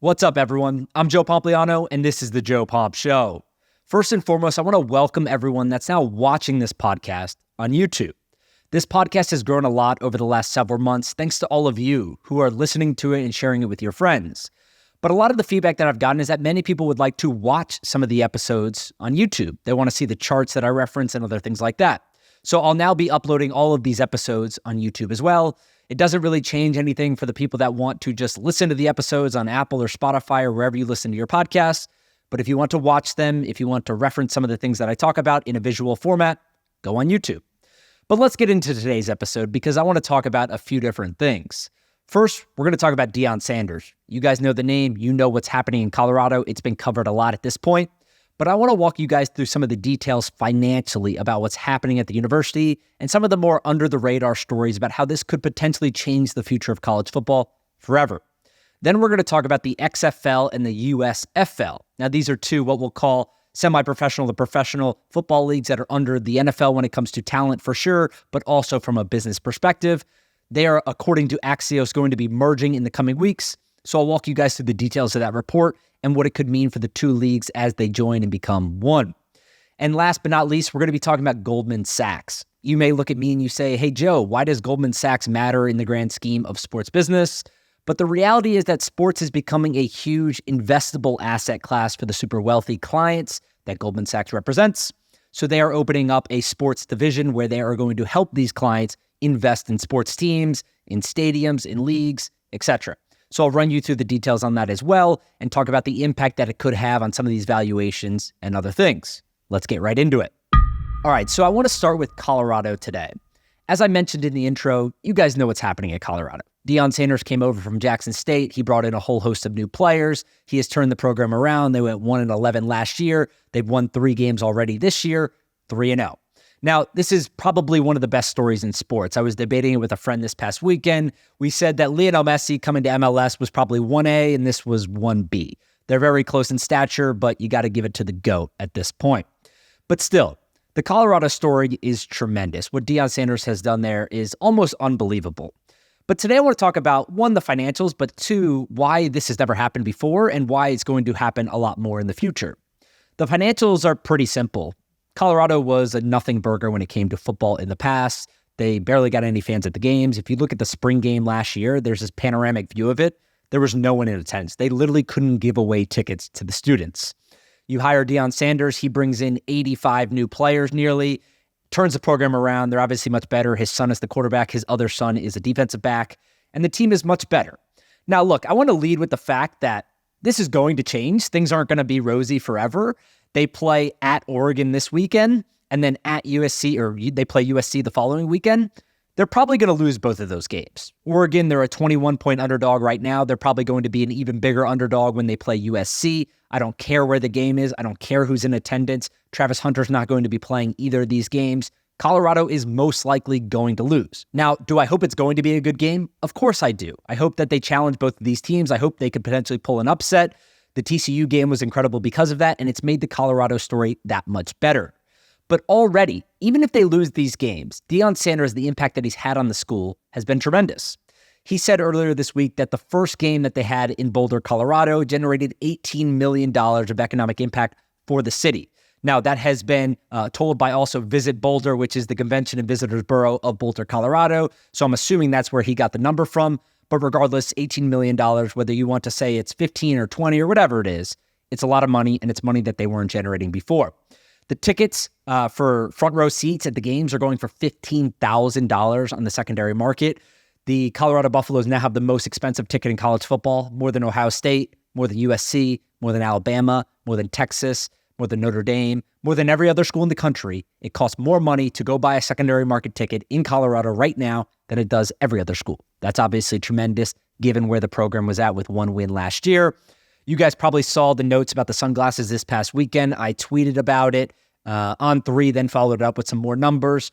What's up, everyone? I'm Joe Pomp, and this is the Joe Pomp Show. First and foremost, I want to welcome everyone that's now watching this podcast on YouTube. This podcast has grown a lot over the last several months, thanks to all of you who are listening to it and sharing it with your friends. But a lot of the feedback that I've gotten is that many people would like to watch some of the episodes on YouTube. They want to see the charts that I reference and other things like that. So I'll now be uploading all of these episodes on YouTube as well. It doesn't really change anything for the people that want to just listen to the episodes on Apple or Spotify or wherever you listen to your podcasts. But if you want to watch them, if you want to reference some of the things that I talk about in a visual format, go on YouTube. But let's get into today's episode because I want to talk about a few different things. First, we're going to talk about Deion Sanders. You guys know the name. You know what's happening in Colorado. It's been covered a lot at this point. But I want to walk you guys through some of the details financially about what's happening at the university and some of the more under-the-radar stories about how this could potentially change the future of college football forever. Then we're going to talk about the XFL and the USFL. Now, these are two what we'll call semi-professional to professional football leagues that are under the NFL when it comes to talent for sure, but also from a business perspective. They are, according to Axios, going to be merging in the coming weeks. So I'll walk you guys through the details of that report and what it could mean for the two leagues as they join and become one. And last but not least, we're going to be talking about Goldman Sachs. You may look at me and you say, hey, Joe, why does Goldman Sachs matter in the grand scheme of sports business? But the reality is that sports is becoming a huge investable asset class for the super wealthy clients that Goldman Sachs represents. So they are opening up a sports division where they are going to help these clients invest in sports teams, in stadiums, in leagues, etc. So I'll run you through the details on that as well and talk about the impact that it could have on some of these valuations and other things. Let's get right into it. All right, so I want to start with Colorado today. As I mentioned in the intro, you guys know what's happening at Colorado. Deion Sanders came over from Jackson State. He brought in a whole host of new players. He has turned the program around. They went 1-11 last year. They've won 3 games already this year, 3-0. Now, this is probably one of the best stories in sports. I was debating it with a friend this past weekend. We said that Lionel Messi coming to MLS was probably 1A and this was 1B. They're very close in stature, but you got to give it to the GOAT at this point. But still, the Colorado story is tremendous. What Deion Sanders has done there is almost unbelievable. But today I want to talk about, 1, the financials, but 2, why this has never happened before and why it's going to happen a lot more in the future. The financials are pretty simple. Colorado was a nothing burger when it came to football in the past. They barely got any fans at the games. If you look at the spring game last year, there's this panoramic view of it. There was no one in attendance. They literally couldn't give away tickets to the students. You hire Deion Sanders. He brings in 85 new players nearly, turns the program around. They're obviously much better. His son is the quarterback. His other son is a defensive back. And the team is much better. Now, look, I want to lead with the fact that this is going to change. Things aren't going to be rosy forever. They play at Oregon this weekend and then at USC, or they play USC the following weekend. They're probably going to lose both of those games. Oregon, they're a 21-point underdog right now. They're probably going to be an even bigger underdog when they play USC. I don't care where the game is. I don't care who's in attendance. Travis Hunter's not going to be playing either of these games. Colorado is most likely going to lose. Now, do I hope it's going to be a good game? Of course I do. I hope that they challenge both of these teams. I hope they could potentially pull an upset. The TCU game was incredible because of that, and it's made the Colorado story that much better. But already, even if they lose these games, Deion Sanders, the impact that he's had on the school has been tremendous. He said earlier this week that the first game that they had in Boulder, Colorado, generated $18 million of economic impact for the city. Now, that has been told by also Visit Boulder, which is the convention and visitors bureau of Boulder, Colorado. So I'm assuming that's where he got the number from. But regardless, $18 million, whether you want to say it's 15 or 20 or whatever it is, it's a lot of money, and it's money that they weren't generating before. The tickets for front row seats at the games are going for $15,000 on the secondary market. The Colorado Buffaloes now have the most expensive ticket in college football, more than Ohio State, more than USC, more than Alabama, more than Texas, more than Notre Dame, more than every other school in the country. It costs more money to go buy a secondary market ticket in Colorado right now than it does every other school. That's obviously tremendous given where the program was at with 1 win last year. You guys probably saw the notes about the sunglasses this past weekend. I tweeted about it on 3, then followed it up with some more numbers.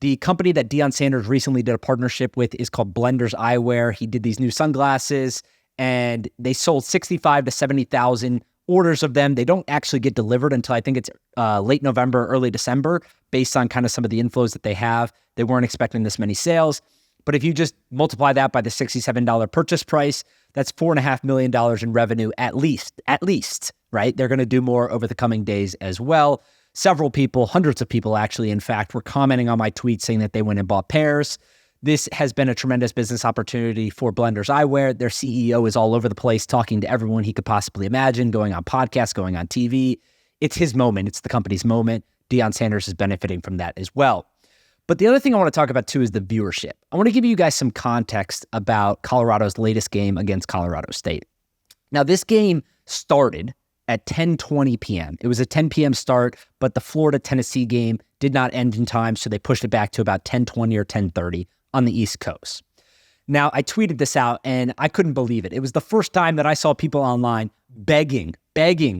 The company that Deion Sanders recently did a partnership with is called Blenders Eyewear. He did these new sunglasses, and they sold 65 to 70,000 orders of them. They don't actually get delivered until I think it's late November, early December, based on kind of some of the inflows that they have. They weren't expecting this many sales. But if you just multiply that by the $67 purchase price, That's $4.5 million in revenue at least, right? They're going to do more over the coming days as well. Several people, hundreds of people actually, in fact, were commenting on my tweet saying that they went and bought pairs. This has been a tremendous business opportunity for Blenders Eyewear. Their CEO is all over the place talking to everyone he could possibly imagine, going on podcasts, going on TV. It's his moment. It's the company's moment. Deion Sanders is benefiting from that as well. But the other thing I want to talk about too is the viewership. I want to give you guys some context about Colorado's latest game against Colorado State. Now, this game started at 10:20 p.m. It was a 10 p.m. start, but the Florida-Tennessee game did not end in time, so they pushed it back to about 10:20 or 10:30 on the East Coast. Now, I tweeted this out, and I couldn't believe it. It was the first time that I saw people online begging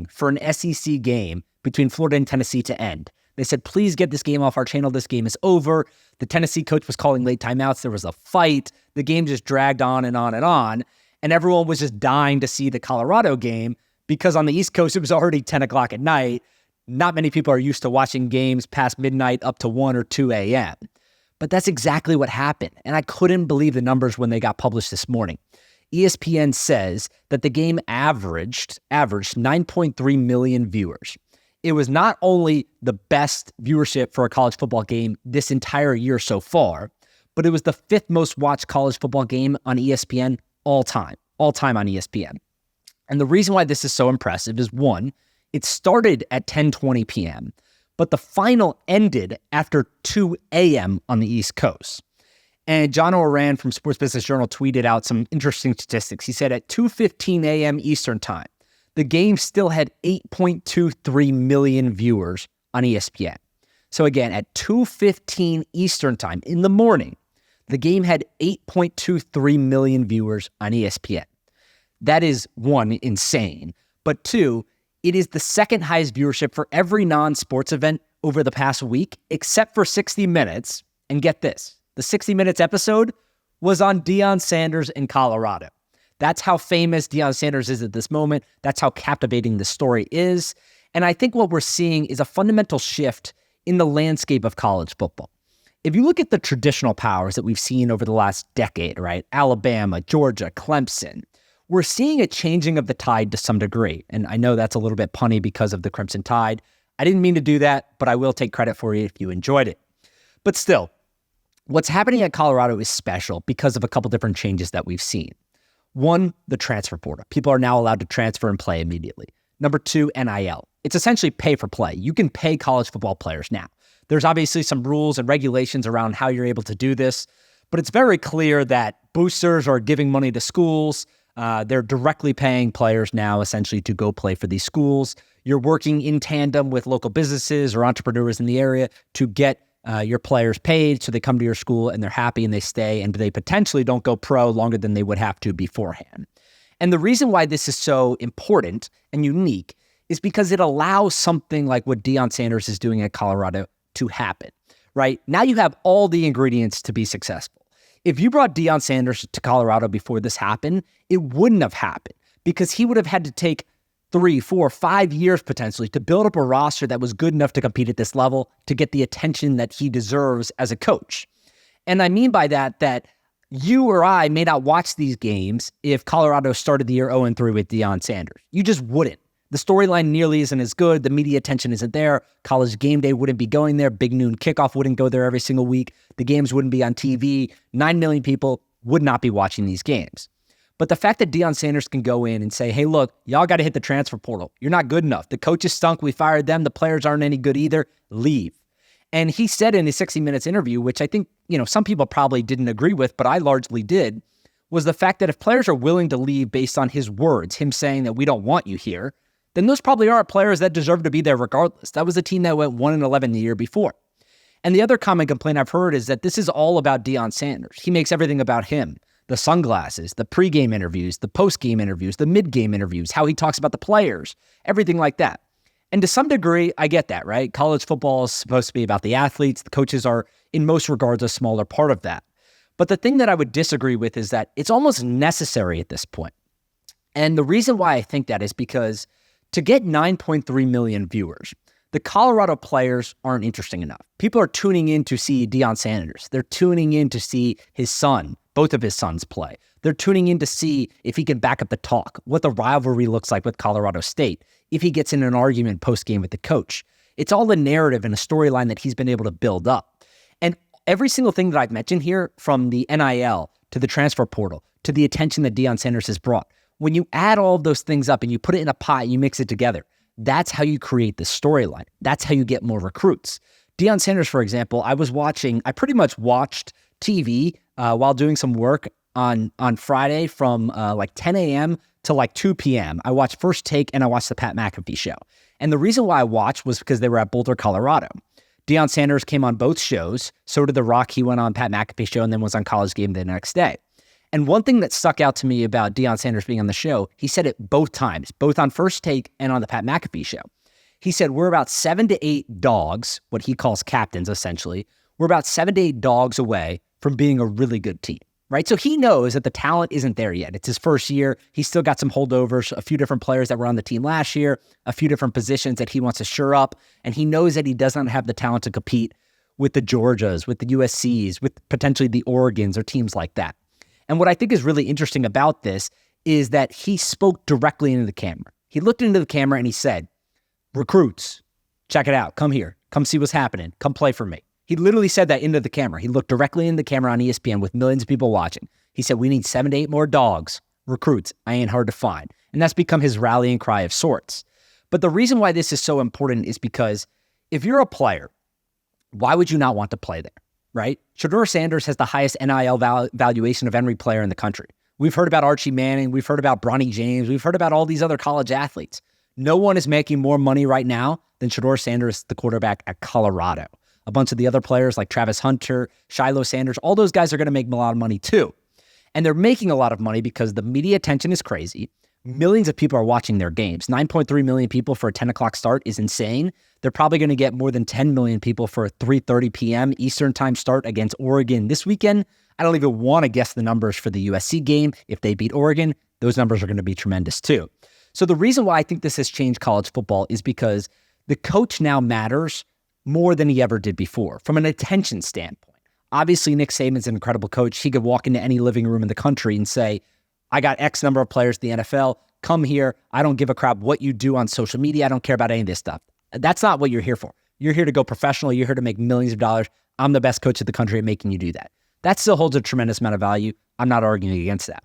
for an SEC game between Florida and Tennessee to end. They said, please get this game off our channel. This game is over. The Tennessee coach was calling late timeouts. There was a fight. The game just dragged on and on and on. And everyone was just dying to see the Colorado game because on the East Coast, it was already 10 o'clock at night. Not many people are used to watching games past midnight up to 1 or 2 a.m. But that's exactly what happened. And I couldn't believe the numbers when they got published this morning. ESPN says that the game averaged 9.3 million viewers. It was not only the best viewership for a college football game this entire year so far, but it was the 5th most watched college football game on ESPN all time on ESPN. And the reason why this is so impressive is, one, it started at 10:20 p.m., but the final ended after 2 a.m. on the East Coast. And John Oran from Sports Business Journal tweeted out some interesting statistics. He said at 2:15 a.m. Eastern time, the game still had 8.23 million viewers on ESPN. So again, at 2:15 Eastern time in the morning, the game had 8.23 million viewers on ESPN. That is, one, insane. But two, it is the second highest viewership for every non-sports event over the past week, except for 60 Minutes. And get this, the 60 Minutes episode was on Deion Sanders in Colorado. That's how famous Deion Sanders is at this moment. That's how captivating the story is. And I think what we're seeing is a fundamental shift in the landscape of college football. If you look at the traditional powers that we've seen over the last decade, right? Alabama, Georgia, Clemson, we're seeing a changing of the tide to some degree. And I know that's a little bit punny because of the Crimson Tide. I didn't mean to do that, but I will take credit for you if you enjoyed it. But still, what's happening at Colorado is special because of a couple different changes that we've seen. One, the transfer portal. People are now allowed to transfer and play immediately. Number two, NIL. It's essentially pay for play. You can pay college football players now. There's obviously some rules and regulations around how you're able to do this, but it's very clear that boosters are giving money to schools. They're directly paying players now essentially to go play for these schools. You're working in tandem with local businesses or entrepreneurs in the area to get your players paid so they come to your school and they're happy and they stay and they potentially don't go pro longer than they would have to beforehand. And the reason why this is so important and unique is because it allows something like what Deion Sanders is doing at Colorado to happen, right? Now you have all the ingredients to be successful. If you brought Deion Sanders to Colorado before this happened, it wouldn't have happened because he would have had to take 3, 4, 5 years potentially to build up a roster that was good enough to compete at this level to get the attention that he deserves as a coach. And I mean by that you or I may not watch these games if Colorado started the year 0-3 with Deion Sanders. You just wouldn't. The storyline nearly isn't as good. The media attention isn't there. College game day wouldn't be going there. Big noon kickoff wouldn't go there every single week. The games wouldn't be on TV. 9 million people would not be watching these games. But the fact that Deion Sanders can go in and say, hey, look, y'all got to hit the transfer portal. You're not good enough. The coaches stunk. We fired them. The players aren't any good either. Leave. And he said in his 60 Minutes interview, which I think, some people probably didn't agree with, but I largely did, was the fact that if players are willing to leave based on his words, him saying that we don't want you here, then those probably are players that deserve to be there regardless. That was a team that went 1-11 the year before. And the other common complaint I've heard is that this is all about Deion Sanders. He makes everything about him. The sunglasses, the pregame interviews, the postgame interviews, the midgame interviews, how he talks about the players, everything like that. And to some degree, I get that, right? College football is supposed to be about the athletes. The coaches are, in most regards, a smaller part of that. But the thing that I would disagree with is that it's almost necessary at this point. And the reason why I think that is because to get 9.3 million viewers, the Colorado players aren't interesting enough. People are tuning in to see Deion Sanders. They're tuning in to see his son, both of his sons play. They're tuning in to see if he can back up the talk, what the rivalry looks like with Colorado State, if he gets in an argument post-game with the coach. It's all a narrative and a storyline that he's been able to build up. And every single thing that I've mentioned here, from the NIL to the transfer portal to the attention that Deion Sanders has brought, when you add all of those things up and you put it in a pot, you mix it together, that's how you create the storyline. That's how you get more recruits. Deion Sanders, for example, I pretty much watched TV while doing some work on Friday from like 10 a.m. to like 2 p.m. I watched First Take and I watched the Pat McAfee show. And the reason why I watched was because they were at Boulder, Colorado. Deion Sanders came on both shows. So did The Rock. He went on Pat McAfee show and then was on College Game the next day. And one thing that stuck out to me about Deion Sanders being on the show, he said it both times, both on First Take and on the Pat McAfee show. He said, we're about 7 to 8 dogs, what he calls captains, essentially. We're about 7 to 8 dogs away from being a really good team, right? So he knows that the talent isn't there yet. It's his first year. He's still got some holdovers, a few different players that were on the team last year, a few different positions that he wants to shore up. And he knows that he does not have the talent to compete with the Georgias, with the USCs, with potentially the Oregons or teams like that. And what I think is really interesting about this is that he spoke directly into the camera. He looked into the camera and he said, recruits, check it out. Come here. Come see what's happening. Come play for me. He literally said that into the camera. He looked directly into the camera on ESPN with millions of people watching. He said, we need 7 to 8 more dogs, recruits. I ain't hard to find. And that's become his rallying cry of sorts. But the reason why this is so important is because if you're a player, why would you not want to play there, right? Shedeur Sanders has the highest NIL valuation of every player in the country. We've heard about Archie Manning. We've heard about Bronny James. We've heard about all these other college athletes. No one is making more money right now than Shedeur Sanders, the quarterback at Colorado. A bunch of the other players like Travis Hunter, Shiloh Sanders, all those guys are going to make a lot of money too. And they're making a lot of money because the media attention is crazy. Millions of people are watching their games. 9.3 million people for a 10 o'clock start is insane. They're probably going to get more than 10 million people for a 3:30 p.m. Eastern time start against Oregon this weekend. I don't even want to guess the numbers for the USC game. If they beat Oregon, those numbers are going to be tremendous too. So the reason why I think this has changed college football is because the coach now matters more than he ever did before from an attention standpoint. Obviously, Nick Saban's an incredible coach. He could walk into any living room in the country and say, I got X number of players in the NFL. Come here. I don't give a crap what you do on social media. I don't care about any of this stuff. That's not what you're here for. You're here to go professional. You're here to make millions of dollars. I'm the best coach in the country at making you do that. That still holds a tremendous amount of value. I'm not arguing against that.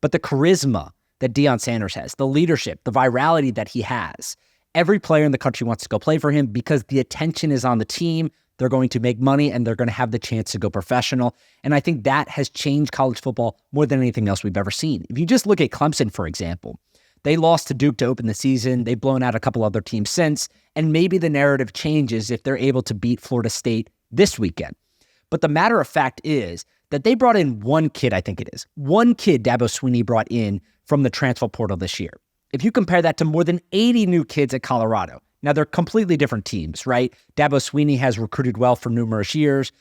But the charisma that Deion Sanders has, the leadership, the virality that he has, every player in the country wants to go play for him because the attention is on the team. They're going to make money and they're going to have the chance to go professional. And I think that has changed college football more than anything else we've ever seen. If you just look at Clemson, for example, they lost to Duke to open the season. They've blown out a couple other teams since. And maybe the narrative changes if they're able to beat Florida State this weekend. But the matter of fact is that they brought in one kid, I think it is. One kid Dabo Swinney brought in from the transfer portal this year. If you compare that to more than 80 new kids at Colorado, now they're completely different teams, right? Dabo Swinney has recruited well for numerous years.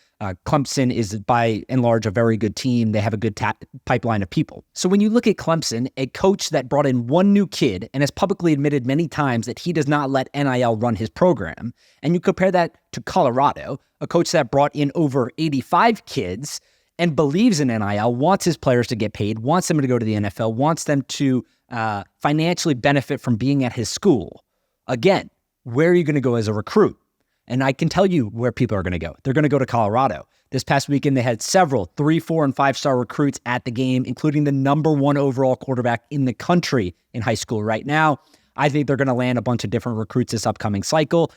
Clemson is by and large a very good team. They have a good pipeline of people. So when you look at Clemson, a coach that brought in one new kid and has publicly admitted many times that he does not let NIL run his program, and you compare that to Colorado, a coach that brought in over 85 kids and believes in NIL, wants his players to get paid, wants them to go to the NFL, wants them to financially benefit from being at his school. Again, where are you going to go as a recruit? And I can tell you where people are going to go. They're going to go to Colorado. This past weekend, they had several 3, 4, and 5-star recruits at the game, including the number 1 overall quarterback in the country in high school right now. I think they're going to land a bunch of different recruits this upcoming cycle.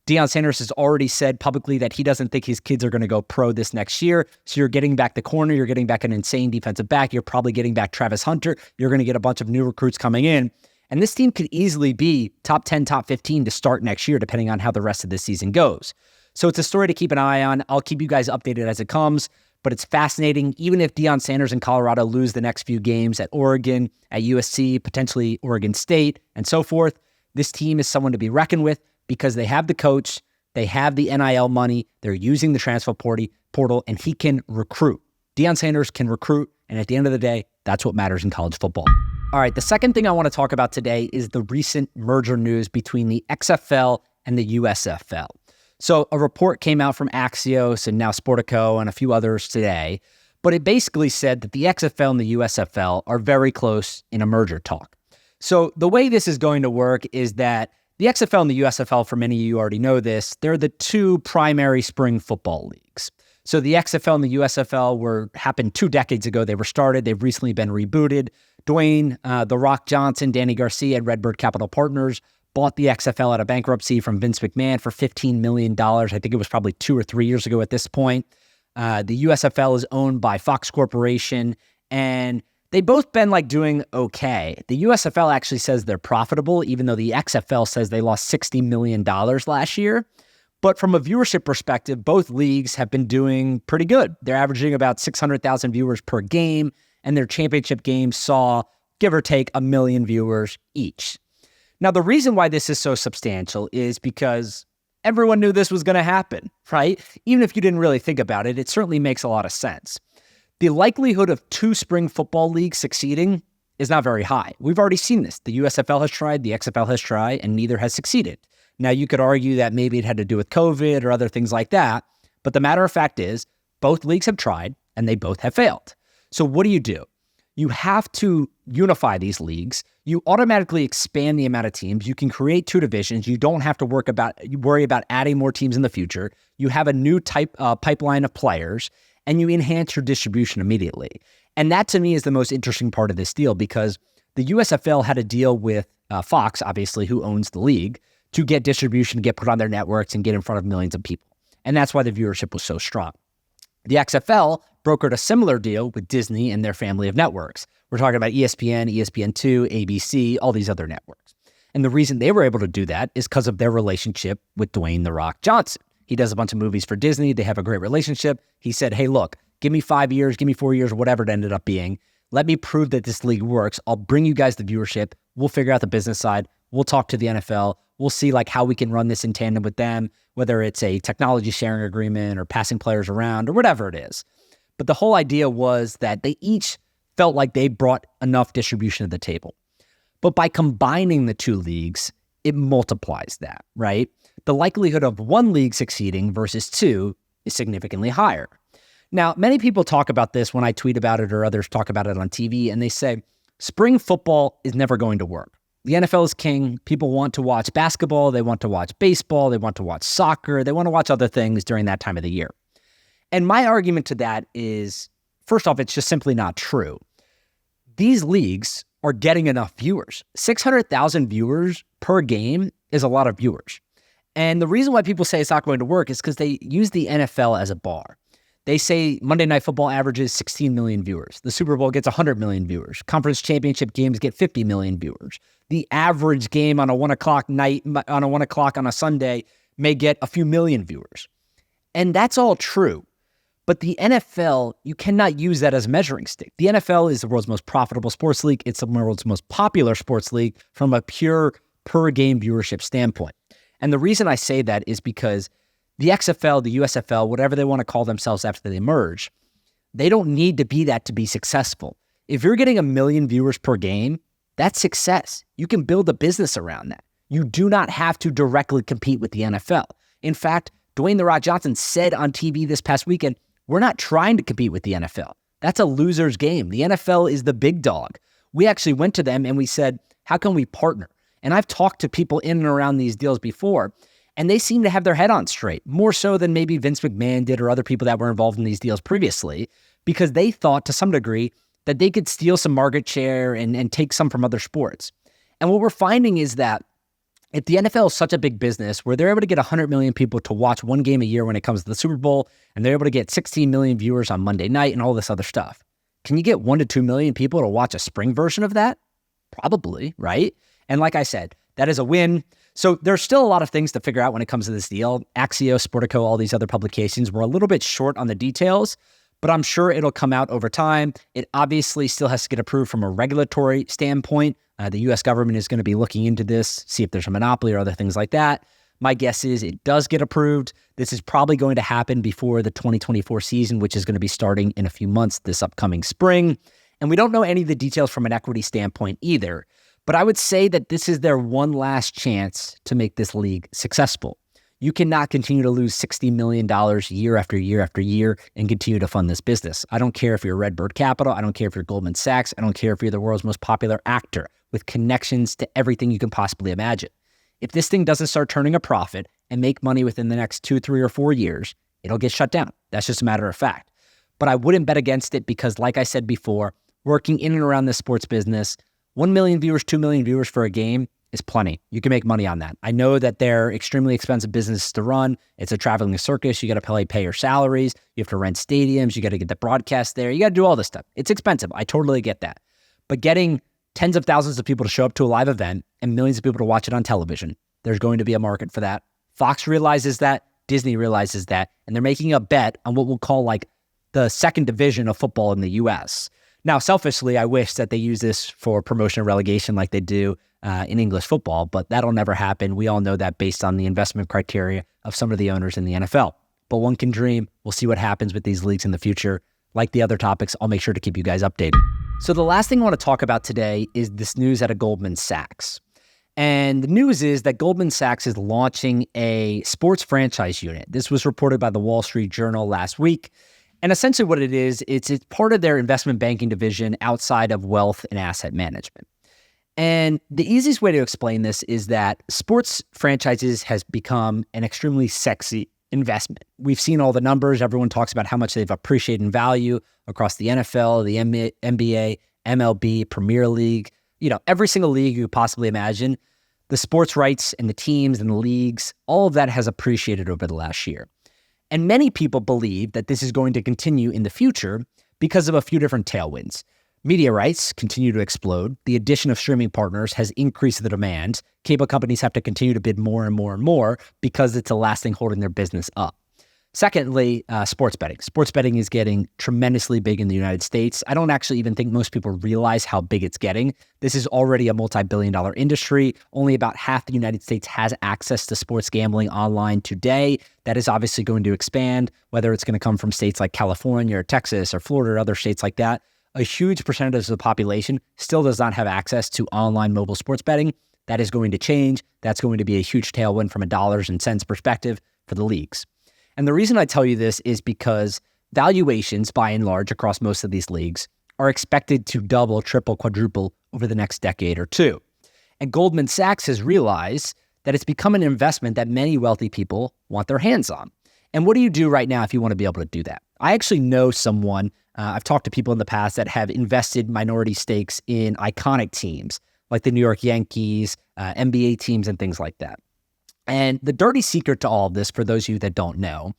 Deion Sanders has already said publicly that he doesn't think his kids are going to go pro this next year. So you're getting back the corner. You're getting back an insane defensive back. You're probably getting back Travis Hunter. You're going to get a bunch of new recruits coming in. And this team could easily be top 10, top 15 to start next year, depending on how the rest of the season goes. So it's a story to keep an eye on. I'll keep you guys updated as it comes, but it's fascinating. Even if Deion Sanders and Colorado lose the next few games at Oregon, at USC, potentially Oregon State, and so forth, this team is someone to be reckoned with because they have the coach, they have the NIL money, they're using the transfer portal, and he can recruit. Deion Sanders can recruit, and at the end of the day, that's what matters in college football. All right, the second thing I want to talk about today is the recent merger news between the XFL and the USFL. So a report came out from Axios and now Sportico and a few others today, But it basically said that the XFL and the USFL are very close in a merger talk. So the way this is going to work is that the XFL and the USFL, for many of you already know this, they're the two primary spring football leagues. So the XFL and the USFL happened 2 decades ago. They were started. They've recently been rebooted. Dwayne, The Rock Johnson, Danny Garcia, and Redbird Capital Partners bought the XFL out of bankruptcy from Vince McMahon for $15 million. I think it was probably 2 or 3 years ago at this point. The USFL is owned by Fox Corporation, and they both been doing okay. The USFL actually says they're profitable, even though the XFL says they lost $60 million last year. But from a viewership perspective, both leagues have been doing pretty good. They're averaging about 600,000 viewers per game, and their championship games saw, give or take, 1 million viewers each. Now, the reason why this is so substantial is because everyone knew this was going to happen, right? Even if you didn't really think about it, it certainly makes a lot of sense. The likelihood of 2 spring football leagues succeeding is not very high. We've already seen this. The USFL has tried, the XFL has tried, and neither has succeeded. Now, you could argue that maybe it had to do with COVID or other things like that, but the matter of fact is both leagues have tried and they both have failed. So what do? You have to unify these leagues. You automatically expand the amount of teams. You can create 2 divisions. You don't have to worry about adding more teams in the future. You have a new pipeline of players, and you enhance your distribution immediately. And that, to me, is the most interesting part of this deal, because the USFL had a deal with Fox, obviously, who owns the league, to get distribution, get put on their networks, and get in front of millions of people. And that's why the viewership was so strong. The XFL brokered a similar deal with Disney and their family of networks. We're talking about ESPN, ESPN2, ABC, all these other networks. And the reason they were able to do that is because of their relationship with Dwayne "The Rock" Johnson. He does a bunch of movies for Disney. They have a great relationship. He said, hey, look, give me 5 years, give me 4 years, whatever it ended up being. Let me prove that this league works. I'll bring you guys the viewership. We'll figure out the business side. We'll talk to the NFL. We'll see how we can run this in tandem with them, whether it's a technology sharing agreement or passing players around or whatever it is. But the whole idea was that they each felt like they brought enough distribution to the table. But by combining the 2 leagues, it multiplies that, right? The likelihood of 1 league succeeding versus 2 is significantly higher. Now, many people talk about this when I tweet about it or others talk about it on TV, and they say, spring football is never going to work. The NFL is king. People want to watch basketball. They want to watch baseball. They want to watch soccer. They want to watch other things during that time of the year. And my argument to that is, first off, it's just simply not true. These leagues are getting enough viewers. 600,000 viewers per game is a lot of viewers. And the reason why people say it's not going to work is because they use the NFL as a bar. They say Monday Night Football averages 16 million viewers. The Super Bowl gets 100 million viewers. Conference championship games get 50 million viewers. The average game on a 1 o'clock night, on a Sunday, may get a few million viewers. And that's all true. But the NFL, you cannot use that as a measuring stick. The NFL is the world's most profitable sports league. It's the world's most popular sports league from a pure per-game viewership standpoint. And the reason I say that is because the XFL, the USFL, whatever they want to call themselves after they merge, they don't need to be that to be successful. If you're getting 1 million viewers per game, that's success. You can build a business around that. You do not have to directly compete with the NFL. In fact, Dwayne "The Rock" Johnson said on TV this past weekend, we're not trying to compete with the NFL. That's a loser's game. The NFL is the big dog. We actually went to them and we said, how can we partner? And I've talked to people in and around these deals before, and they seem to have their head on straight, more so than maybe Vince McMahon did or other people that were involved in these deals previously, because they thought to some degree that they could steal some market share and take some from other sports. And what we're finding is that if the NFL is such a big business where they're able to get 100 million people to watch one game a year when it comes to the Super Bowl, and they're able to get 16 million viewers on Monday night and all this other stuff, can you get 1 to 2 million people to watch a spring version of that? Probably, right? And like I said, that is a win. So there's still a lot of things to figure out when it comes to this deal. Axios, Sportico, all these other publications were a little bit short on the details, but I'm sure it'll come out over time. It obviously still has to get approved from a regulatory standpoint. The U.S. government is going to be looking into this, see if there's a monopoly or other things like that. My guess is it does get approved. This is probably going to happen before the 2024 season, which is going to be starting in a few months this upcoming spring. And we don't know any of the details from an equity standpoint either. But I would say that this is their one last chance to make this league successful. You cannot continue to lose $60 million year after year after year and continue to fund this business. I don't care if you're Redbird Capital. I don't care if you're Goldman Sachs. I don't care if you're the world's most popular actor with connections to everything you can possibly imagine. If this thing doesn't start turning a profit and make money within the next 2, 3, or 4 years, it'll get shut down. That's just a matter of fact. But I wouldn't bet against it because, like I said before, working in and around this sports business, 1 million viewers, 2 million viewers for a game is plenty. You can make money on that. I know that they're extremely expensive businesses to run. It's a traveling circus. You got to pay your salaries. You have to rent stadiums. You got to get the broadcast there. You got to do all this stuff. It's expensive. I totally get that. But getting tens of thousands of people to show up to a live event and millions of people to watch it on television, there's going to be a market for that. Fox realizes that. Disney realizes that. And they're making a bet on what we'll call like the second division of football in the U.S. Now, selfishly, I wish that they use this for promotion and relegation like they do in English football, but that'll never happen. We all know that based on the investment criteria of some of the owners in the NFL. But one can dream. We'll see what happens with these leagues in the future. Like the other topics, I'll make sure to keep you guys updated. So the last thing I want to talk about today is this news out of Goldman Sachs. And the news is that Goldman Sachs is launching a sports franchise unit. This was reported by the Wall Street Journal last week. And essentially what it is, it's part of their investment banking division outside of wealth and asset management. And the easiest way to explain this is that sports franchises has become an extremely sexy investment. We've seen all the numbers. Everyone talks about how much they've appreciated in value across the NFL, the NBA, MLB, Premier League, every single league you could possibly imagine. The sports rights and the teams and the leagues, all of that has appreciated over the last year. And many people believe that this is going to continue in the future because of a few different tailwinds. Media rights continue to explode. The addition of streaming partners has increased the demand. Cable companies have to continue to bid more and more and more because it's the last thing holding their business up. Secondly, sports betting. Sports betting is getting tremendously big in the United States. I don't actually even think most people realize how big it's getting. This is already a multi-billion-dollar industry. Only about half the United States has access to sports gambling online today. That is obviously going to expand, whether it's going to come from states like California or Texas or Florida or other states like that. A huge percentage of the population still does not have access to online mobile sports betting. That is going to change. That's going to be a huge tailwind from a dollars and cents perspective for the leagues. And the reason I tell you this is because valuations, by and large, across most of these leagues are expected to double, triple, quadruple over the next decade or two. And Goldman Sachs has realized that it's become an investment that many wealthy people want their hands on. And what do you do right now if you want to be able to do that? I actually know someone, I've talked to people in the past that have invested minority stakes in iconic teams like the New York Yankees, NBA teams, and things like that. And the dirty secret to all of this, for those of you that don't know,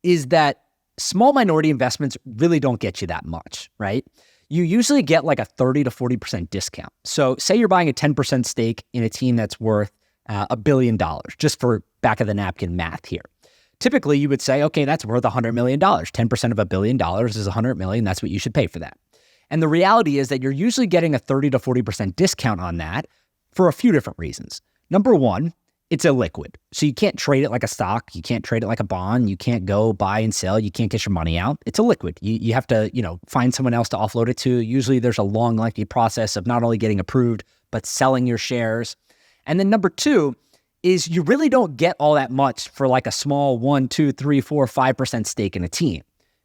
is that small minority investments really don't get you that much, right? You usually get like a 30 to 40% discount. So say you're buying a 10% stake in a team that's worth $1 billion, just for back of the napkin math here. Typically, you would say, okay, that's worth $100 million. 10% of $1 billion is $100 million. That's what you should pay for that. And the reality is that you're usually getting a 30 to 40% discount on that for a few different reasons. Number one, it's illiquid. So you can't trade it like a stock. You can't trade it like a bond. You can't go buy and sell. You can't get your money out. It's illiquid. You have to, find someone else to offload it to. Usually there's a long, lengthy process of not only getting approved, but selling your shares. And then number two is you really don't get all that much for like a small 1, 2, 3, 4, 5% stake in a team.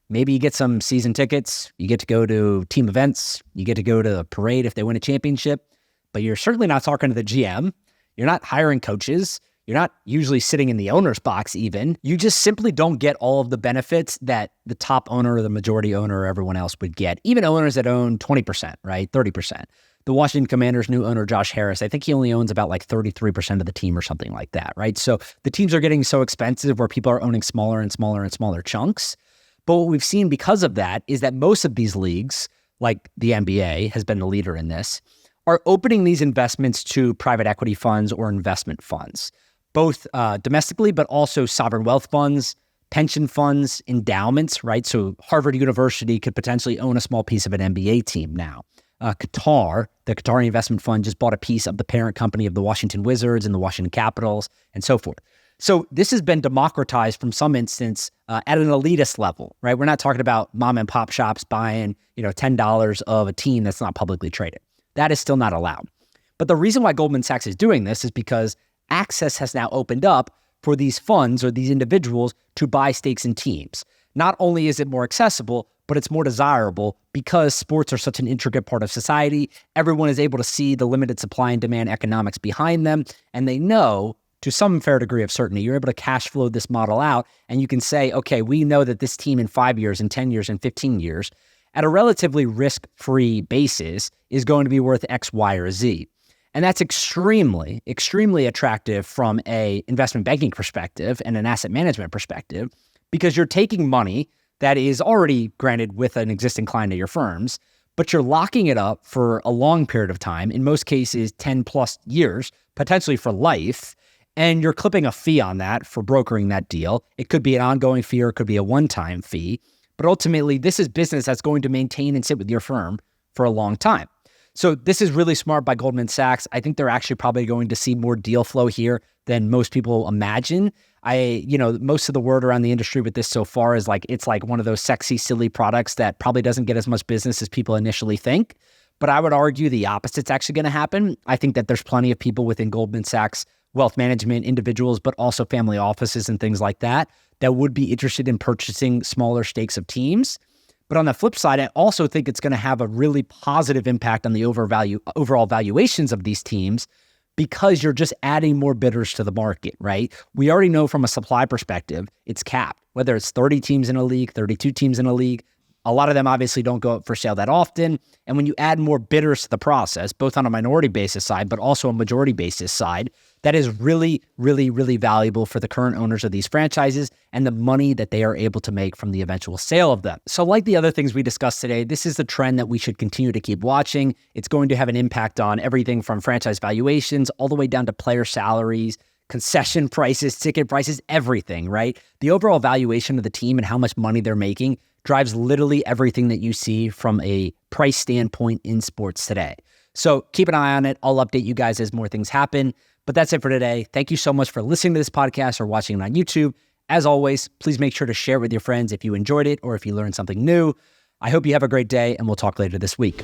Maybe you get some season tickets. You get to go to team events. You get to go to the parade if they win a championship. But you're certainly not talking to the GM. You're not hiring coaches. You're not usually sitting in the owner's box even. You just simply don't get all of the benefits that the top owner or the majority owner or everyone else would get. Even owners that own 20%, right? 30%. The Washington Commanders' new owner, Josh Harris, I think he only owns about like 33% of the team or something like that, right? So the teams are getting so expensive where people are owning smaller and smaller and smaller chunks. But what we've seen because of that is that most of these leagues, like the NBA has been the leader in this, are opening these investments to private equity funds or investment funds, both domestically, but also sovereign wealth funds, pension funds, endowments, right? So Harvard University could potentially own a small piece of an NBA team now. Qatar, the Qatari investment fund, just bought a piece of the parent company of the Washington Wizards and the Washington Capitals and so forth. So this has been democratized from some instance at an elitist level, right? We're not talking about mom and pop shops buying, $10 of a team that's not publicly traded. That is still not allowed. But the reason why Goldman Sachs is doing this is because access has now opened up for these funds or these individuals to buy stakes in teams. Not only is it more accessible, but it's more desirable because sports are such an intricate part of society. Everyone is able to see the limited supply and demand economics behind them, and they know to some fair degree of certainty, you're able to cash flow this model out, and you can say, okay, we know that this team in 5 years, in 10 years, in 15 years, at a relatively risk-free basis, is going to be worth X, Y, or Z. And that's extremely, extremely attractive from an investment banking perspective and an asset management perspective, because you're taking money that is already granted with an existing client of your firms, but you're locking it up for a long period of time, in most cases 10 plus years, potentially for life, and you're clipping a fee on that for brokering that deal. It could be an ongoing fee or it could be a one-time fee, but ultimately this is business that's going to maintain and sit with your firm for a long time. So this is really smart by Goldman Sachs. I think they're actually probably going to see more deal flow here than most people imagine. Most of the word around the industry with this so far is like, it's like one of those sexy, silly products that probably doesn't get as much business as people initially think. But I would argue the opposite's actually going to happen. I think that there's plenty of people within Goldman Sachs wealth management individuals, but also family offices and things like that, that would be interested in purchasing smaller stakes of teams. But on the flip side, I also think it's going to have a really positive impact on the overall valuations of these teams, because you're just adding more bidders to the market, right? We already know from a supply perspective, it's capped, whether it's 30 teams in a league, 32 teams in a league. A lot of them obviously don't go up for sale that often. And when you add more bidders to the process, both on a minority basis side, but also a majority basis side, that is really, really, really valuable for the current owners of these franchises and the money that they are able to make from the eventual sale of them. So like the other things we discussed today, this is the trend that we should continue to keep watching. It's going to have an impact on everything from franchise valuations all the way down to player salaries, concession prices, ticket prices, everything, right? The overall valuation of the team and how much money they're making drives literally everything that you see from a price standpoint in sports today. So keep an eye on it. I'll update you guys as more things happen. But that's it for today. Thank you so much for listening to this podcast or watching it on YouTube. As always, please make sure to share it with your friends if you enjoyed it or if you learned something new. I hope you have a great day, and we'll talk later this week.